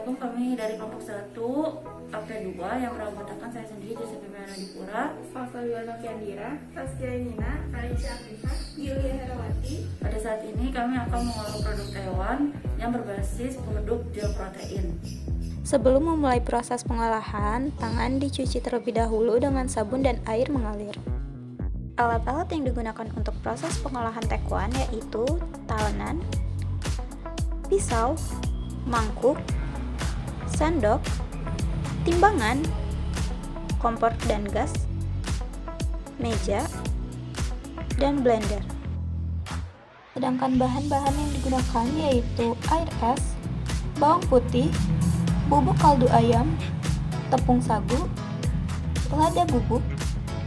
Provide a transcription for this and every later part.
Assalamualaikum, kami dari kelompok 1 AP2 yang beranggotakan saya sendiri Josephine Radipura, Salsa Noviandira, Saskia Nina, Karisha Afifah, Yulia Herawati. Pada saat ini kami akan mengolah produk hewan yang berbasis produk gel protein. Sebelum memulai proses pengolahan, tangan dicuci terlebih dahulu dengan sabun dan air mengalir. Alat-alat yang digunakan untuk proses pengolahan tekwan yaitu talenan, pisau, mangkuk, sendok, timbangan, kompor dan gas, meja, dan blender. Sedangkan bahan-bahan yang digunakan yaitu air es, bawang putih, bubuk kaldu ayam, tepung sagu, lada bubuk,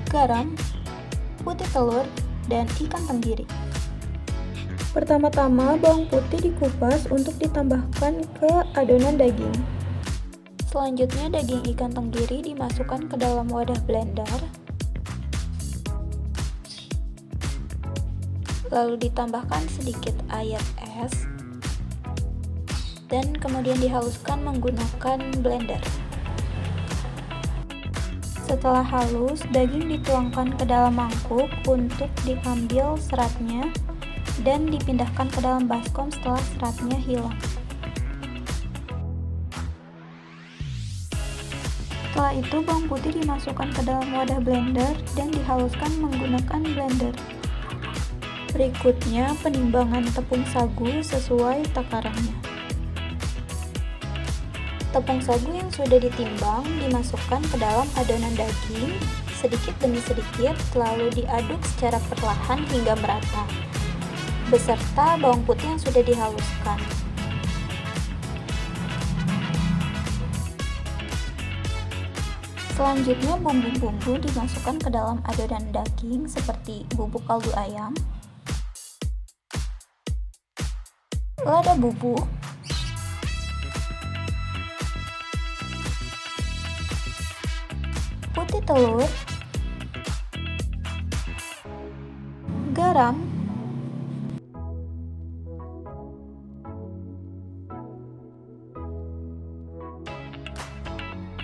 garam, putih telur, dan ikan tenggiri. Pertama-tama bawang putih dikupas untuk ditambahkan ke adonan daging. Selanjutnya daging ikan tenggiri dimasukkan ke dalam wadah blender. Lalu ditambahkan sedikit air es dan kemudian dihaluskan menggunakan blender. Setelah halus, daging dituangkan ke dalam mangkuk untuk diambil seratnya dan dipindahkan ke dalam baskom setelah seratnya hilang. Setelah itu bawang putih dimasukkan ke dalam wadah blender dan dihaluskan menggunakan blender. Berikutnya penimbangan tepung sagu sesuai takarannya. Tepung sagu yang sudah ditimbang dimasukkan ke dalam adonan daging sedikit demi sedikit, lalu diaduk secara perlahan hingga merata, beserta bawang putih yang sudah dihaluskan. Selanjutnya bumbu-bumbu dimasukkan ke dalam adonan daging seperti bubuk kaldu ayam, lada bubuk, putih telur, garam,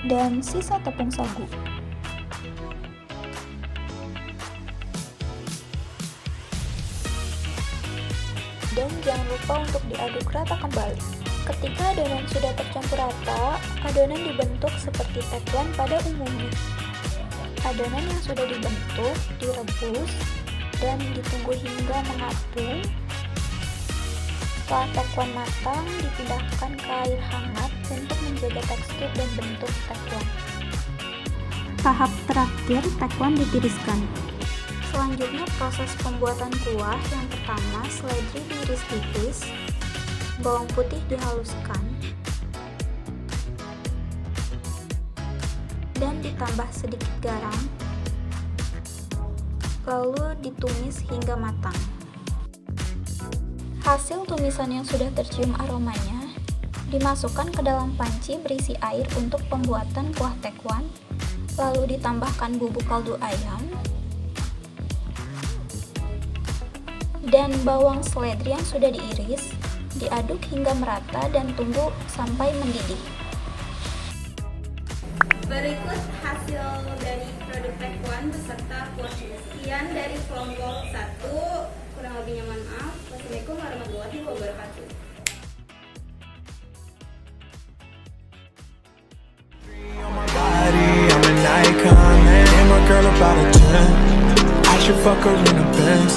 dan sisa tepung sagu. Dan jangan lupa untuk diaduk rata kembali. Ketika adonan sudah tercampur rata, adonan dibentuk seperti tekwan pada umumnya. Adonan yang sudah dibentuk direbus dan ditunggu hingga mengapung. Setelah tekwan matang, dipindahkan ke air hangat untuk menjaga tekstur dan bentuk tekwan. Tahap terakhir, tekwan ditiriskan. Selanjutnya proses pembuatan kuah. Yang pertama, seledri diiris tipis, bawang putih dihaluskan, dan ditambah sedikit garam, lalu ditumis hingga matang. Hasil tumisan yang sudah tercium aromanya dimasukkan ke dalam panci berisi air untuk pembuatan kuah tekwan, lalu ditambahkan bubuk kaldu ayam dan bawang seledri yang sudah diiris, diaduk hingga merata dan tunggu sampai mendidih. Berikut hasil dari produk tekwan beserta kuahnya. Sekian dari kelompok 1. Kurang lebihnya mohon maaf. Wassalamualaikum warahmatullahi wabarakatuh. I'm an icon, man. I'm a girl about a 10. I should fuck her in the Benz.